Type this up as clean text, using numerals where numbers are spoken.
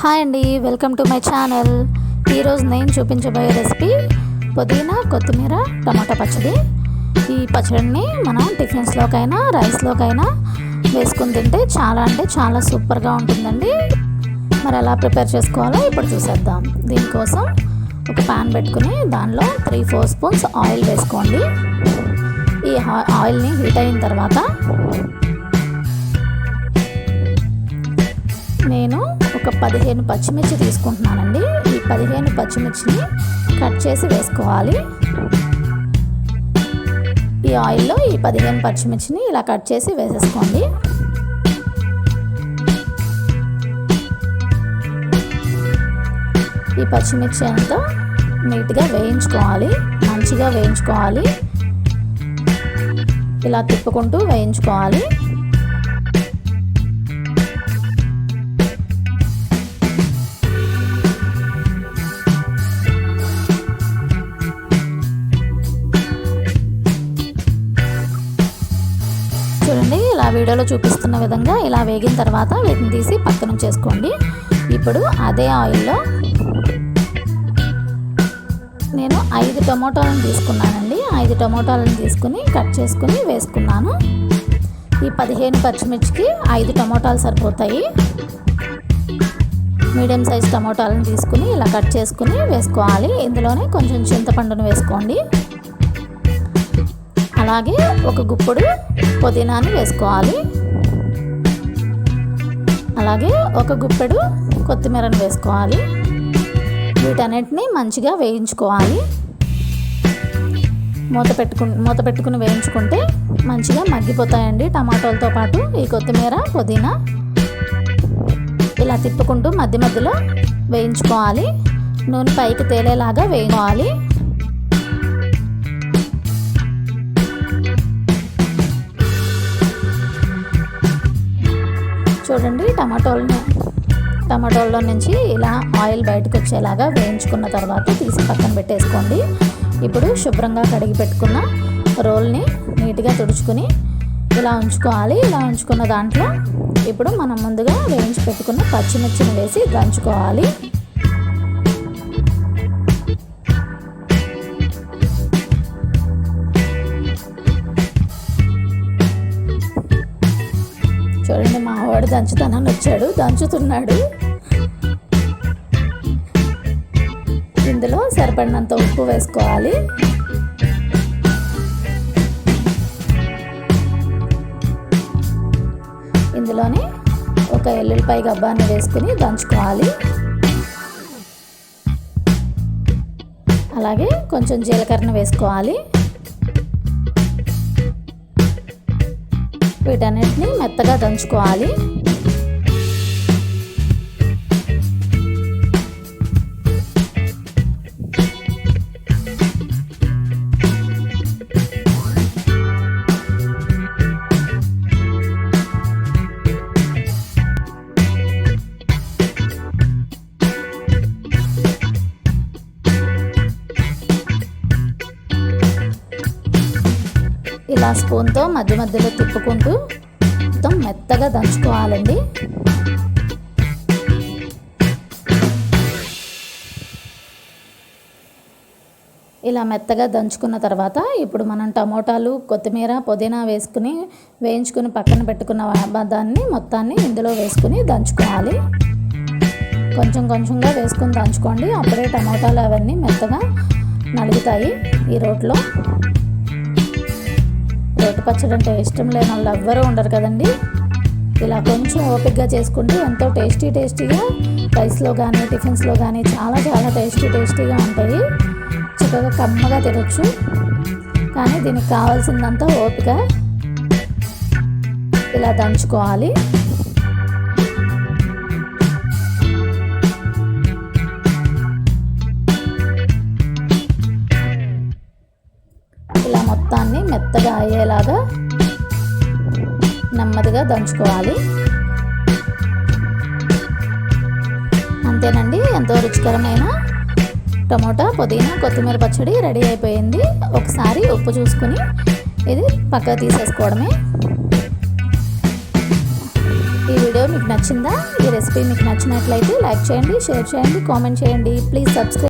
Hi అండి, welcome to my channel. ఈరోజు నేను చూపించబోయే రెసిపీ పుదీనా కొత్తిమీర టమాటా పచ్చడి. ఈ పచ్చడిని మనం టిఫిన్స్లోకైనా రైస్లోకైనా వేసుకుని తింటే చాలా అంటే చాలా సూపర్గా ఉంటుందండి. మరి ఎలా ప్రిపేర్ చేసుకోవాలో ఇప్పుడు చూసేద్దాం. దీనికోసం ఒక ప్యాన్ పెట్టుకుని దానిలో 3-4 స్పూన్స్ ఆయిల్ వేసుకోండి. ఈ ఆయిల్ని హీట్ అయిన తర్వాత నేను ఒక 15 పచ్చిమిర్చి తీసుకుంటున్నానండి. ఈ 15 పచ్చిమిర్చిని కట్ చేసి వేసుకోవాలి. ఈ ఆయిల్లో ఈ 15 పచ్చిమిర్చిని ఇలా కట్ చేసి వేసేసుకోండి. ఈ పచ్చిమిర్చి అంతా నీట్గా వేయించుకోవాలి, మంచిగా వేయించుకోవాలి. ఇలా తిప్పుకుంటూ వేయించుకోవాలి. చూడండి, ఇలా వీడియోలో చూపిస్తున్న విధంగా ఇలా వేగిన తర్వాత వీటిని తీసి పక్కన చేసుకోండి. ఇప్పుడు అదే ఆయిల్లో నేను 5 టమోటాలను తీసుకున్నానండి. 5 టమోటాలను తీసుకుని కట్ చేసుకుని వేసుకున్నాను. ఈ 15 పచ్చిమిర్చికి 5 టమోటాలు సరిపోతాయి. మీడియం సైజ్ టమోటాలను తీసుకుని ఇలా కట్ చేసుకుని వేసుకోవాలి. ఇందులోనే కొంచెం చింతపండును వేసుకోండి. అలాగే ఒక గుప్పుడు పుదీనాని వేసుకోవాలి. అలాగే ఒక గుప్పెడు కొత్తిమీరను వేసుకోవాలి. వీటన్నిటిని మంచిగా వేయించుకోవాలి. మూత పెట్టుకుని వేయించుకుంటే మంచిగా మగ్గిపోతాయండి టమాటోలతో పాటు ఈ కొత్తిమీర పుదీనా. ఇలా తిప్పుకుంటూ మధ్య మధ్యలో వేయించుకోవాలి. నూనె పైకి తేలేలాగా వేయించుకోవాలి. చూడండి, టమాటోల్లో నుంచి ఇలా ఆయిల్ బయటకు వచ్చేలాగా వేయించుకున్న తర్వాత తీసి పక్కన పెట్టేసుకోండి. ఇప్పుడు శుభ్రంగా కడిగి పెట్టుకున్న రోల్ని నీట్గా తుడుచుకుని ఇలా ఉంచుకోవాలి. ఇలా ఉంచుకున్న దాంట్లో ఇప్పుడు మనం ముందుగా వేయించి పెట్టుకున్న పచ్చిమిర్చిని వేసి దంచుకోవాలి. చూడండి, మా వాడు దంచుతానని వచ్చాడు, దంచుతున్నాడు. ఇందులో సరిపడినంత ఉప్పు వేసుకోవాలి. ఇందులోనే ఒక ఎల్లుల్లిపాయ గబ్బాన్ని వేసుకుని దంచుకోవాలి. అలాగే కొంచెం జీలకర్ర వేసుకోవాలి. వీటన్నిటిని మెత్తగా దంచుకోవాలి. ఇలా స్పూన్తో మధ్య మధ్యలో తిప్పుకుంటూ మొత్తం మెత్తగా దంచుకోవాలండి. ఇలా మెత్తగా దంచుకున్న తర్వాత ఇప్పుడు మనం టమోటాలు కొత్తిమీర పుదీనా వేసుకుని వేయించుకుని పక్కన పెట్టుకున్న దాన్ని మొత్తాన్ని ఇందులో వేసుకుని దంచుకోవాలి. కొంచెం కొంచెంగా వేసుకుని దంచుకోండి. అప్పుడే టమోటాలు అవన్నీ మెత్తగా నలుగుతాయి. ఈ రోట్లో రోటి పచ్చడి అంటే ఇష్టం లేని వాళ్ళు ఎవ్వరూ ఉండరు కదండి. ఇలా కొంచెం ఓపికగా చేసుకుంటే ఎంతో టేస్టీగా రైస్లో కానీ టిఫిన్స్లో కానీ చాలా చాలా టేస్టీగా ఉంటాయి. చక్కగా కమ్మగా తినొచ్చు. కానీ దీనికి కావాల్సిందంతా ఓపిక. ఇలా దంచుకోవాలి. ఇలా మొత్తాన్ని మెత్తగా అయ్యేలాగా నెమ్మదిగా దంచుకోవాలి. అంతేనండి, ఎంతో రుచికరమైన టమోటా పుదీనా కొత్తిమీర పచ్చడి రెడీ అయిపోయింది. ఒకసారి ఉప్పు చూసుకుని ఇది పక్కకు తీసేసుకోవడమే. ఈ వీడియో వీడియో మీకు నచ్చిందా? ఈ రెసిపీ మీకు నచ్చినట్లయితే లైక్ చేయండి, షేర్ చేయండి, కామెంట్ చేయండి. Please subscribe.